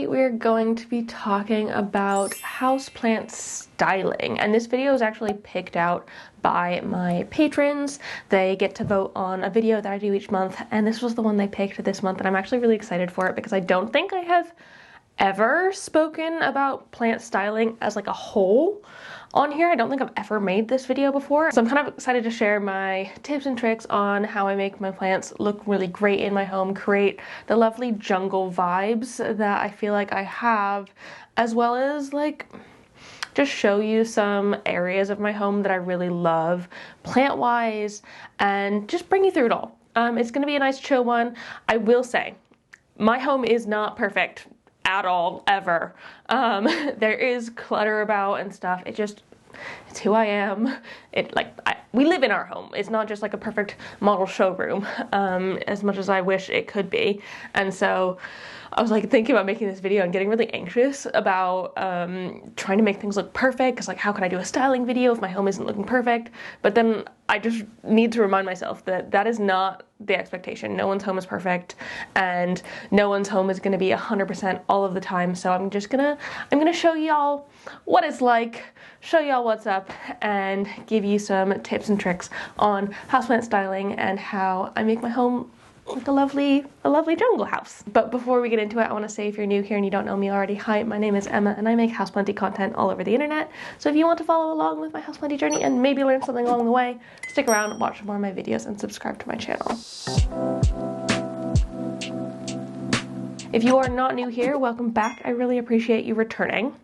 we're going to be talking about houseplant styling, and this video is actually picked out by my patrons. They get to vote on a video that I do each month, and this was the one they picked this month, and I'm actually really excited for it because I don't think I have ever spoken about plant styling as like a whole on here. I don't think I've ever made this video before. So I'm kind of excited to share my tips and tricks on how I make my plants look really great in my home, create the lovely jungle vibes that I feel like I have, as well as like just show you some areas of my home that I really love plant-wise and just bring you through it all. It's gonna be a nice chill one. I will say, my home is not perfect at all, ever. There is clutter about and stuff. It's who I am. We live in our home. It's not just like a perfect model showroom, as much as I wish it could be. And so I was like thinking about making this video and getting really anxious about trying to make things look perfect, because like how can I do a styling video if my home isn't looking perfect? But then I just need to remind myself that that is not the expectation. No one's home is perfect, and no one's home is going to be 100% all of the time. So I'm gonna show y'all what it's like, show y'all what's up, and give you some tips and tricks on houseplant styling and how I make my home like a lovely jungle house. But before we get into it, I want to say, if you're new here and you don't know me already, hi, my name is Emma and I make houseplanty content all over the internet. So if you want to follow along with my houseplanty journey and maybe learn something along the way, stick around, watch more of my videos, and subscribe to my channel. If you are not new here, welcome back. I really appreciate you returning.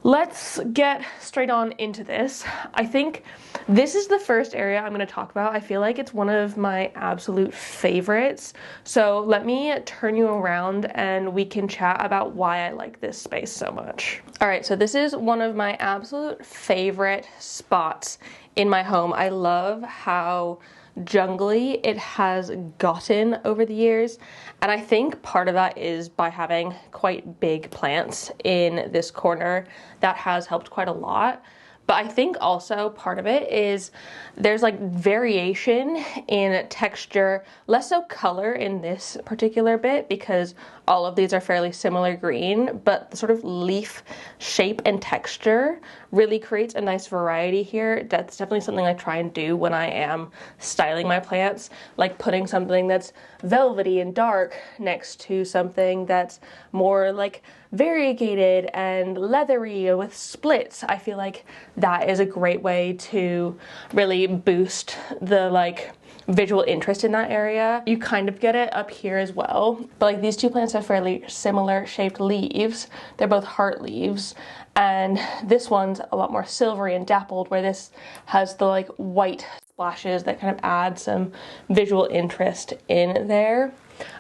Let's get straight on into this. I think this is the first area I'm going to talk about. I feel like it's one of my absolute favorites. So let me turn you around and we can chat about why I like this space so much. All right, so this is one of my absolute favorite spots in my home. I love how jungly it has gotten over the years, and I think part of that is by having quite big plants in this corner. That has helped quite a lot. But I think also part of it is there's like variation in texture, less so color in this particular bit because all of these are fairly similar green, but the sort of leaf shape and texture really creates a nice variety here. That's definitely something I try and do when I am styling my plants, like putting something that's velvety and dark next to something that's more like variegated and leathery with splits. I feel like that is a great way to really boost the like visual interest in that area. You kind of get it up here as well, but like these two plants have fairly similar shaped leaves. They're both heart leaves, and this one's a lot more silvery and dappled, where this has the like white splashes that kind of add some visual interest in there.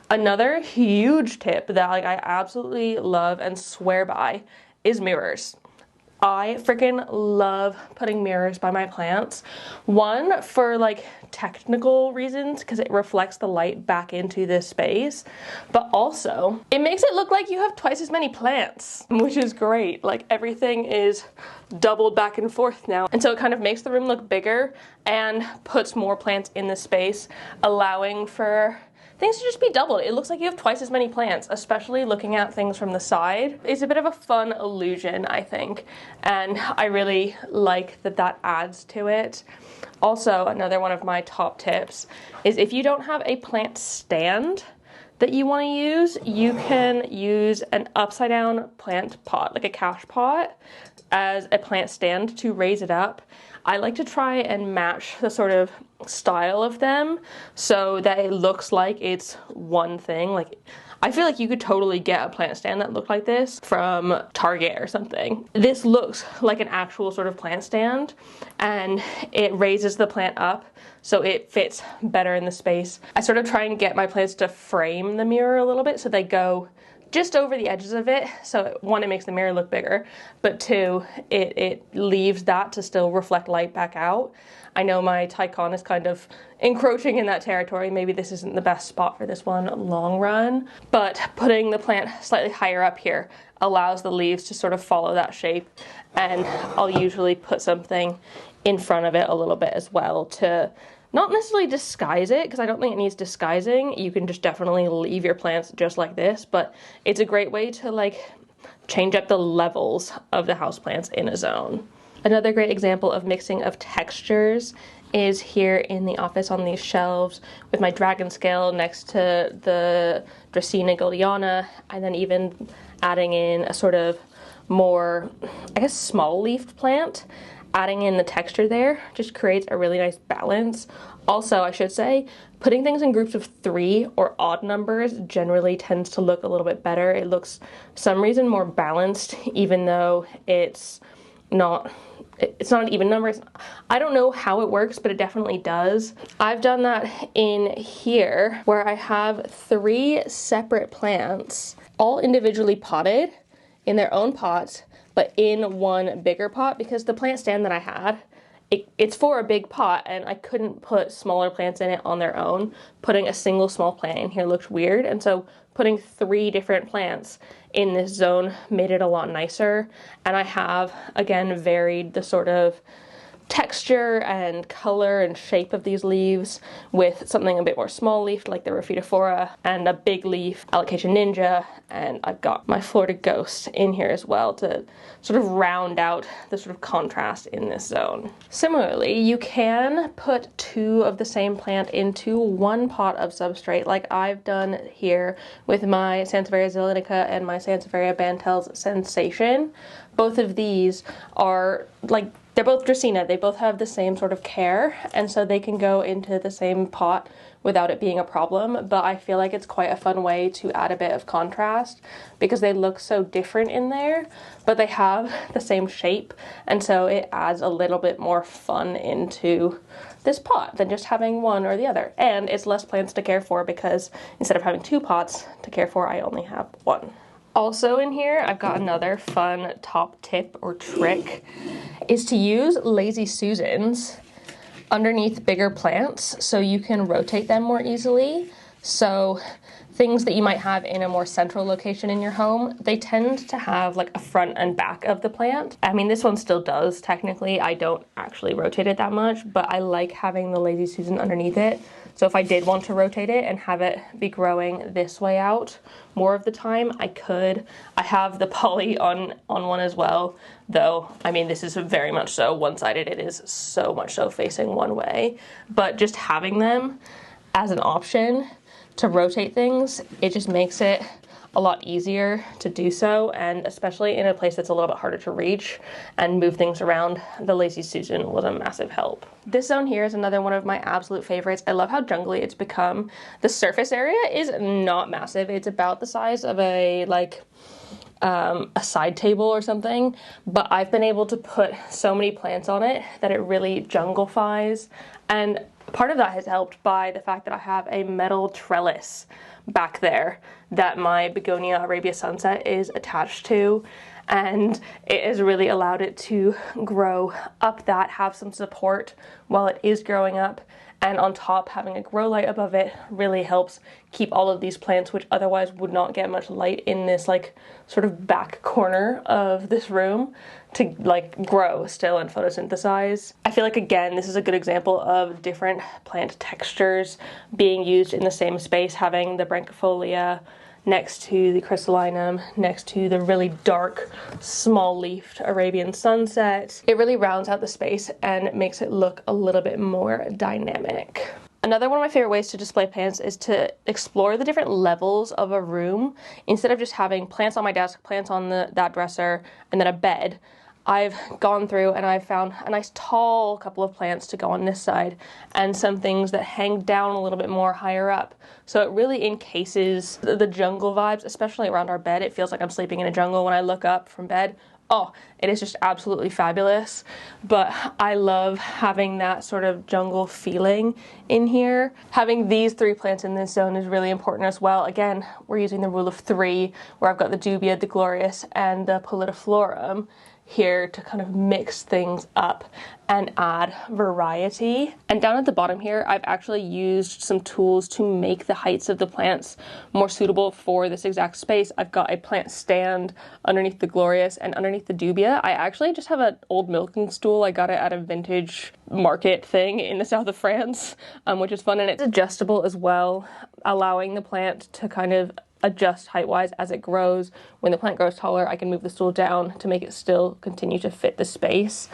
Another huge tip that like I absolutely love and swear by is mirrors. I freaking love putting mirrors by my plants. One, for like technical reasons, because it reflects the light back into this space, but also it makes it look like you have twice as many plants, which is great. Like everything is doubled back and forth now. And so it kind of makes the room look bigger and puts more plants in the space, allowing for things to just be doubled. It looks like you have twice as many plants, especially looking at things from the side. It's a bit of a fun illusion, I think, and I really like that that adds to it. Also, another one of my top tips is if you don't have a plant stand that you want to use, you can use an upside down plant pot, like a cash pot, as a plant stand to raise it up. I like to try and match the sort of style of them so that it looks like it's one thing. Like I feel like you could totally get a plant stand that looked like this from Target or something. This looks like an actual sort of plant stand, and it raises the plant up so it fits better in the space. I sort of try and get my plants to frame the mirror a little bit so they go just over the edges of it. So one, it makes the mirror look bigger, but two, it leaves that to still reflect light back out. I know my Tycon is kind of encroaching in that territory. Maybe this isn't the best spot for this one long run, but putting the plant slightly higher up here allows the leaves to sort of follow that shape. And I'll usually put something in front of it a little bit as well to not necessarily disguise it, because I don't think it needs disguising. You can just definitely leave your plants just like this, but it's a great way to like change up the levels of the houseplants in a zone. Another great example of mixing of textures is here in the office on these shelves with my dragon scale next to the Dracaena goldiana, and then even adding in a sort of more, I guess, small leafed plant. Adding in the texture there just creates a really nice balance. Also, I should say, putting things in groups of 3 or odd numbers generally tends to look a little bit better. It looks, for some reason, more balanced, even though it's not an even number. I don't know how it works, but it definitely does. I've done that in here where I have 3 separate plants, all individually potted in their own pots, but in one bigger pot, because the plant stand that I had, it's for a big pot, and I couldn't put smaller plants in it on their own. Putting a single small plant in here looked weird, and so putting 3 different plants in this zone made it a lot nicer. And I have, again, varied the sort of texture and color and shape of these leaves with something a bit more small leaf like the Rhaphidophora, and a big leaf Alocasia ninja, and I've got my Florida Ghost in here as well to sort of round out the sort of contrast in this zone. Similarly, you can put 2 of the same plant into one pot of substrate like I've done here with my Sansevieria zeylinica and my Sansevieria Bantel's Sensation. Both of these are like, they're both Dracaena, they both have the same sort of care, and so they can go into the same pot without it being a problem, but I feel like it's quite a fun way to add a bit of contrast because they look so different in there, but they have the same shape, and so it adds a little bit more fun into this pot than just having one or the other. And it's less plants to care for because instead of having 2 pots to care for, I only have 1. Also in here, I've got another fun top tip or trick, is to use Lazy Susans underneath bigger plants so you can rotate them more easily. So things that you might have in a more central location in your home, they tend to have like a front and back of the plant. I mean, this one still does technically. I don't actually rotate it that much, but I like having the Lazy Susan underneath it. So if I did want to rotate it and have it be growing this way out more of the time, I could. I have the poly on one as well, though, I mean, this is very much so one-sided. It is so much so facing one way. But just having them as an option to rotate things, it just makes it a lot easier to do so, and especially in a place that's a little bit harder to reach and move things around, the Lazy Susan was a massive help. This zone here is another one of my absolute favorites. I love how jungly it's become. The surface area is not massive. It's about the size of a side table or something, but I've been able to put so many plants on it that it really junglifies, and part of that has helped by the fact that I have a metal trellis back there that my Begonia Arabia Sunset is attached to, and it has really allowed it to grow up that, have some support while it is growing up, and on top having a grow light above it really helps keep all of these plants, which otherwise would not get much light in this like sort of back corner of this room, to like grow still and photosynthesize. I feel like, again, this is a good example of different plant textures being used in the same space, having the Branchifolia next to the crystallinum, next to the really dark, small-leafed Arabian Sunset. It really rounds out the space and makes it look a little bit more dynamic. Another one of my favorite ways to display plants is to explore the different levels of a room. Instead of just having plants on my desk, plants on that dresser, and then a bed, I've gone through and I've found a nice tall couple of plants to go on this side and some things that hang down a little bit more higher up. So it really encases the jungle vibes, especially around our bed. It feels like I'm sleeping in a jungle when I look up from bed. Oh, it is just absolutely fabulous. But I love having that sort of jungle feeling in here. Having these 3 plants in this zone is really important as well. Again, we're using the rule of 3, where I've got the Dubia, the Glorious, and the Polydiflorum. here to kind of mix things up and add variety. And down at the bottom here, I've actually used some tools to make the heights of the plants more suitable for this exact space. I've got a plant stand underneath the glorious and underneath the dubia. I actually just have an old milking stool. I got it at a vintage market thing in the south of France, which is fun, and it's adjustable as well, allowing the plant to kind of adjust height-wise as it grows. When the plant grows taller, I can move the stool down to make it still continue to fit the space.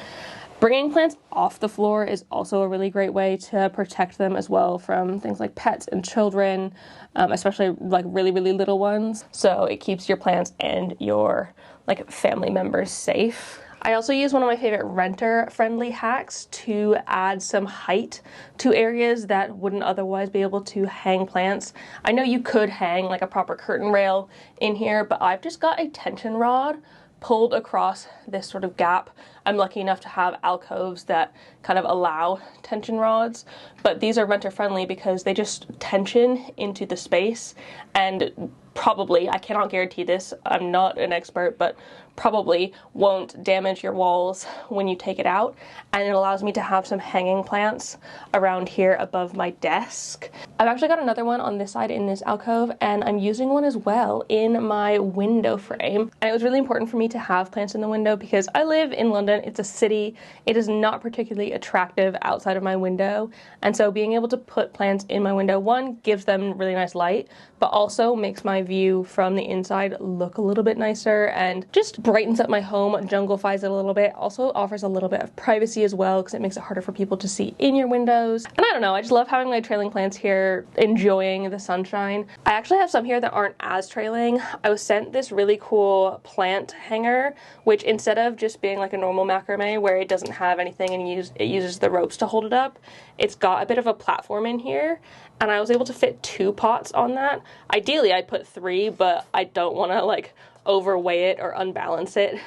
Bringing plants off the floor is also a really great way to protect them as well from things like pets and children, especially like really, really little ones. So it keeps your plants and your like family members safe. I also use one of my favorite renter-friendly hacks to add some height to areas that wouldn't otherwise be able to hang plants. I know you could hang like a proper curtain rail in here, but I've just got a tension rod pulled across this sort of gap. I'm lucky enough to have alcoves that kind of allow tension rods, but these are renter friendly because they just tension into the space, and probably, I cannot guarantee this, I'm not an expert, but probably won't damage your walls when you take it out, and it allows me to have some hanging plants around here above my desk. I've actually got another one on this side in this alcove, and I'm using one as well in my window frame. And it was really important for me to have plants in the window because I live in London, it's a city, it is not particularly attractive outside of my window, and so being able to put plants in my window, one, gives them really nice light, but also makes my view from the inside look a little bit nicer and just brightens up my home, junglifies it a little bit, also offers a little bit of privacy as well because it makes it harder for people to see in your windows. And I don't know, I just love having my trailing plants here, enjoying the sunshine. I actually have some here that aren't as trailing. I was sent this really cool plant hanger, which instead of just being like a normal macrame where it doesn't have anything and it uses the ropes to hold it up, it's got a bit of a platform in here, and I was able to fit 2 pots on that. Ideally I put 3, but I don't want to like overweigh it or unbalance it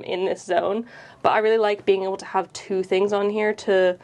in this zone. But I really like being able to have 2 things on here to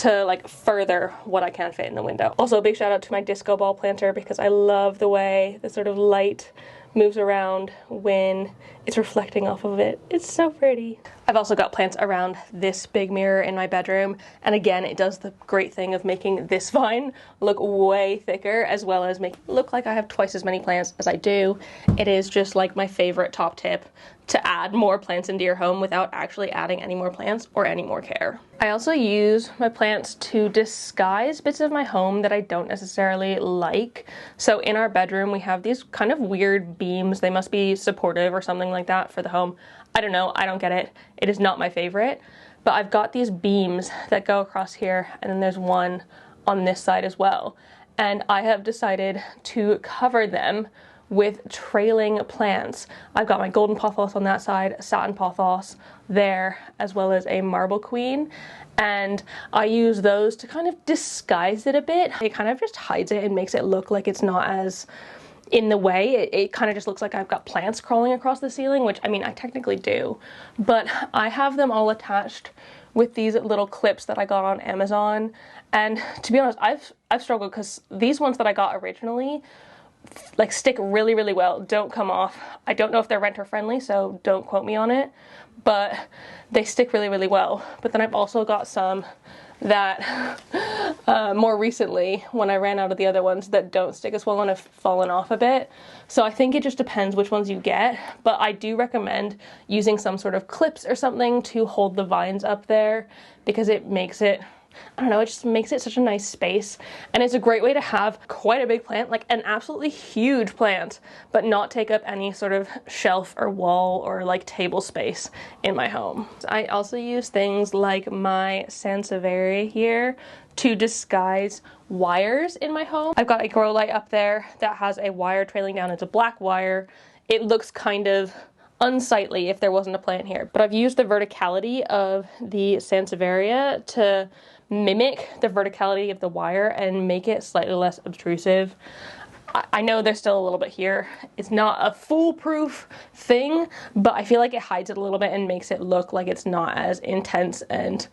like further what I can fit in the window. Also, a big shout out to my disco ball planter because I love the way the sort of light moves around when it's reflecting off of it. It's so pretty. I've also got plants around this big mirror in my bedroom, and again, it does the great thing of making this vine look way thicker, as well as make it look like I have twice as many plants as I do. It is just like my favorite top tip to add more plants into your home without actually adding any more plants or any more care. I also use my plants to disguise bits of my home that I don't necessarily like. So in our bedroom, we have these kind of weird beams. They must be supportive or something like that for the home. I don't know, I don't get it. It is not my favorite, but I've got these beams that go across here, and then there's one on this side as well. And I have decided to cover them with trailing plants. I've got my golden pothos on that side, satin pothos there, as well as a marble queen. And I use those to kind of disguise it a bit. It kind of just hides it and makes it look like it's not as in the way. It kind of just looks like I've got plants crawling across the ceiling, which I mean, I technically do. But I have them all attached with these little clips that I got on Amazon. And to be honest, I've struggled because these ones that I got originally like stick really, really well, don't come off. I don't know if they're renter friendly, so don't quote me on it, but they stick really, really well. But then I've also got some that more recently, when I ran out of the other ones, that don't stick as well and have fallen off a bit. So I think it just depends which ones you get, but I do recommend using some sort of clips or something to hold the vines up there, because it makes it, I don't know, it just makes it such a nice space. And it's a great way to have quite a big plant, like an absolutely huge plant, but not take up any sort of shelf or wall or like table space in my home. I also use things like my Sansevieria here to disguise wires in my home. I've got a grow light up there that has a wire trailing down. It's a black wire. It looks kind of unsightly if there wasn't a plant here, but I've used the verticality of the Sansevieria to mimic the verticality of the wire and make it slightly less obtrusive. I know there's still a little bit here. It's not a foolproof thing, but I feel like it hides it a little bit and makes it look like it's not as intense and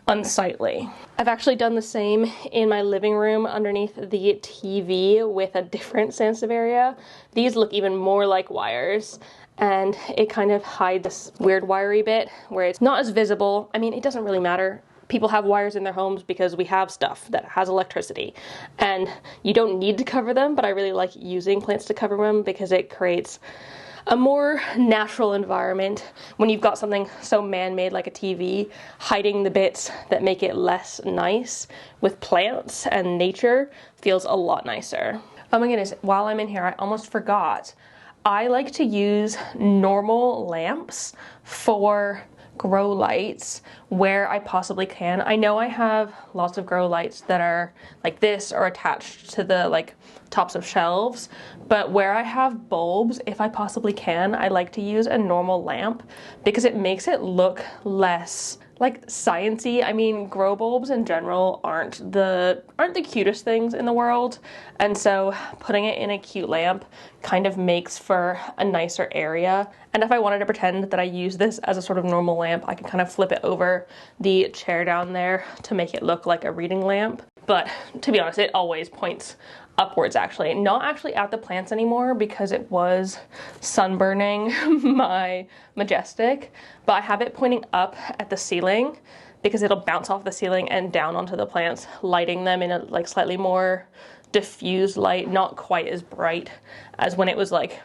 unsightly. I've actually done the same in my living room underneath the TV with a different Sansevieria. These look even more like wires, and it kind of hides this weird wiry bit where it's not as visible. I mean, it doesn't really matter. People have wires in their homes because we have stuff that has electricity, and you don't need to cover them, but I really like using plants to cover them because it creates a more natural environment when you've got something so man-made like a TV. Hiding the bits that make it less nice with plants and nature feels a lot nicer. Oh my goodness, while I'm in here, I almost forgot. I like to use normal lamps for grow lights where I possibly can. I know I have lots of grow lights that are like this or attached to the like tops of shelves, but where I have bulbs, if I possibly can, I like to use a normal lamp because it makes it look less like sciencey. I mean, grow bulbs in general aren't the cutest things in the world, and so putting it in a cute lamp kind of makes for a nicer area. And if I wanted to pretend that I use this as a sort of normal lamp, I can kind of flip it over the chair down there to make it look like a reading lamp. But to be honest, it always points upwards actually. Not actually at the plants anymore because it was sunburning my Majestic, but I have it pointing up at the ceiling because it'll bounce off the ceiling and down onto the plants, lighting them in a like slightly more diffused light, not quite as bright as when it was like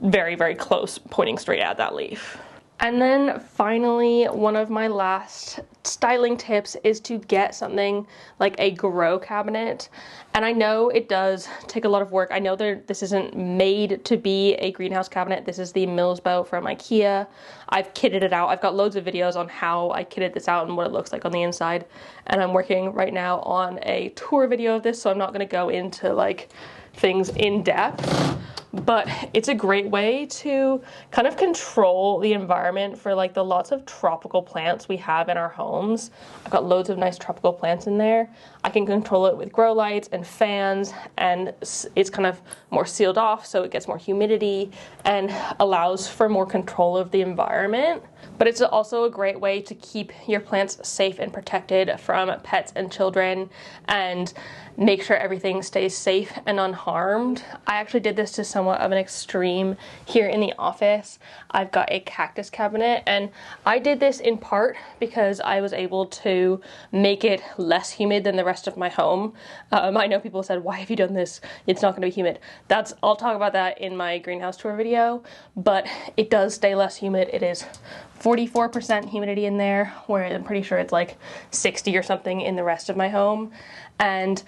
very, very close pointing straight at that leaf. And then finally, one of my last styling tips is to get something like a grow cabinet. And I know it does take a lot of work. I know this isn't made to be a greenhouse cabinet. This is the Millsbow from IKEA. I've kitted it out. I've got loads of videos on how I kitted this out and what it looks like on the inside. And I'm working right now on a tour video of this, so I'm not gonna go into like things in depth. But it's a great way to kind of control the environment for like the lots of tropical plants we have in our homes. I've got loads of nice tropical plants in there. I can control it with grow lights and fans, and it's kind of more sealed off so it gets more humidity and allows for more control of the environment. But it's also a great way to keep your plants safe and protected from pets and children and make sure everything stays safe and unharmed. I actually did this to somewhat of an extreme here in the office. I've got a cactus cabinet, and I did this in part because I was able to make it less humid than the rest of my home. I know people said, why have you done this? It's not going to be humid. I'll talk about that in my greenhouse tour video, but it does stay less humid. It is 44% humidity in there, where I'm pretty sure it's like 60 or something in the rest of my home. And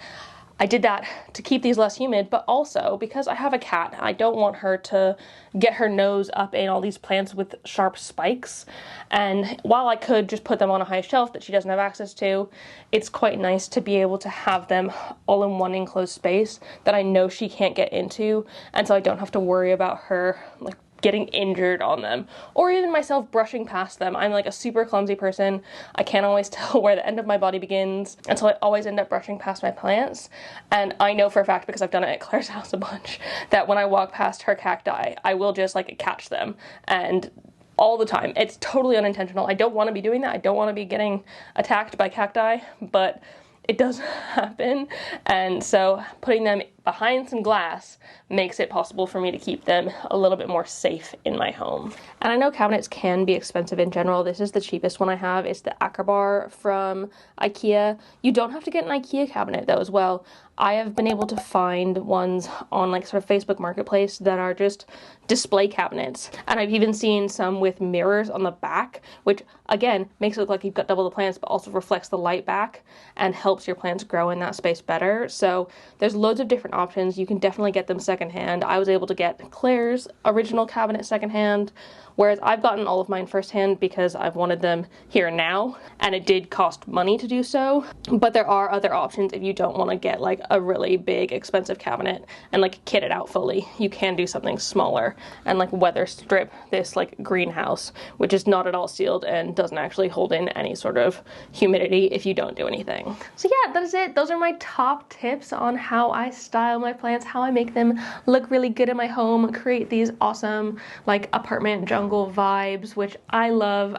I did that to keep these less humid, but also because I have a cat, I don't want her to get her nose up in all these plants with sharp spikes. And while I could just put them on a high shelf that she doesn't have access to, it's quite nice to be able to have them all in one enclosed space that I know she can't get into, and so I don't have to worry about her like getting injured on them, or even myself brushing past them. I'm like a super clumsy person. I can't always tell where the end of my body begins, and so I always end up brushing past my plants. And I know for a fact, because I've done it at Claire's house a bunch, that when I walk past her cacti, I will just like catch them, and all the time. It's totally unintentional. I don't want to be doing that. I don't want to be getting attacked by cacti, but it does happen, and so putting them behind some glass makes it possible for me to keep them a little bit more safe in my home. And I know cabinets can be expensive in general. This is the cheapest one I have. It's the Acrobar from IKEA. You don't have to get an IKEA cabinet though as well. I have been able to find ones on like sort of Facebook Marketplace that are just display cabinets. And I've even seen some with mirrors on the back, which again makes it look like you've got double the plants, but also reflects the light back and helps your plants grow in that space better. So there's loads of different options. You can definitely get them secondhand. I was able to get Claire's original cabinet secondhand, whereas I've gotten all of mine firsthand because I've wanted them here and now, and it did cost money to do so. But there are other options if you don't want to get like a really big expensive cabinet and like kit it out fully. You can do something smaller and like weather strip this like greenhouse, which is not at all sealed and doesn't actually hold in any sort of humidity if you don't do anything. So yeah, that is it. Those are my top tips on how I style my plants, how I make them look really good in my home, create these awesome like apartment jungle vibes, which I love.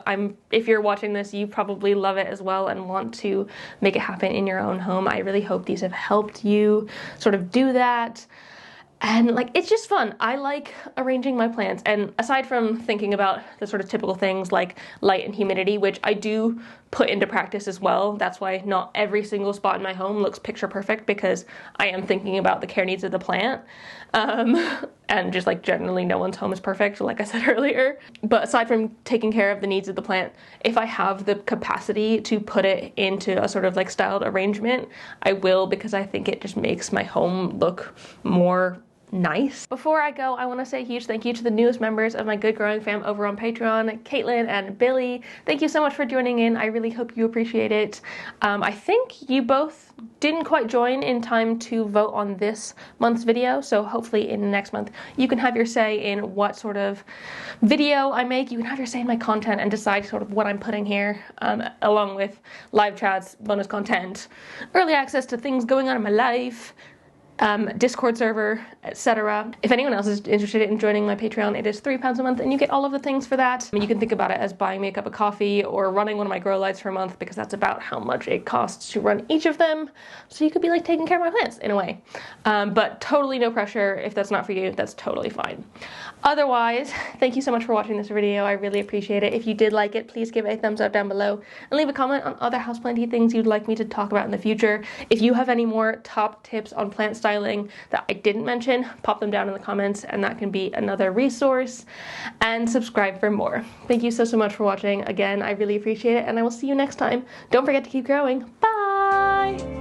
If you're watching this, you probably love it as well and want to make it happen in your own home. I really hope these have helped you sort of do that. And like, it's just fun. I like arranging my plants. And aside from thinking about the sort of typical things like light and humidity, which I do put into practice as well. That's why not every single spot in my home looks picture perfect, because I am thinking about the care needs of the plant. And just like generally no one's home is perfect, like I said earlier. But aside from taking care of the needs of the plant, if I have the capacity to put it into a sort of like styled arrangement, I will, because I think it just makes my home look more nice. Before I go, I want to say a huge thank you to the newest members of my Good Growing fam over on Patreon, Caitlin and Billy. Thank you so much for joining in. I really hope you appreciate it. I think you both didn't quite join in time to vote on this month's video, so hopefully in next month you can have your say in what sort of video I make. You can have your say in my content and decide sort of what I'm putting here, along with live chats, bonus content, early access to things going on in my life, Discord server, etc. If anyone else is interested in joining my Patreon, it is £3 a month and you get all of the things for that. I mean, you can think about it as buying me a cup of coffee or running one of my grow lights for a month, because that's about how much it costs to run each of them. So you could be like taking care of my plants in a way. But totally no pressure. If that's not for you, that's totally fine. Otherwise, thank you so much for watching this video. I really appreciate it. If you did like it, please give it a thumbs up down below and leave a comment on other houseplanty things you'd like me to talk about in the future. If you have any more top tips on plant styling that I didn't mention, pop them down in the comments and that can be another resource. And subscribe for more. Thank you so much for watching. Again, I really appreciate it, and I will see you next time. Don't forget to keep growing. Bye!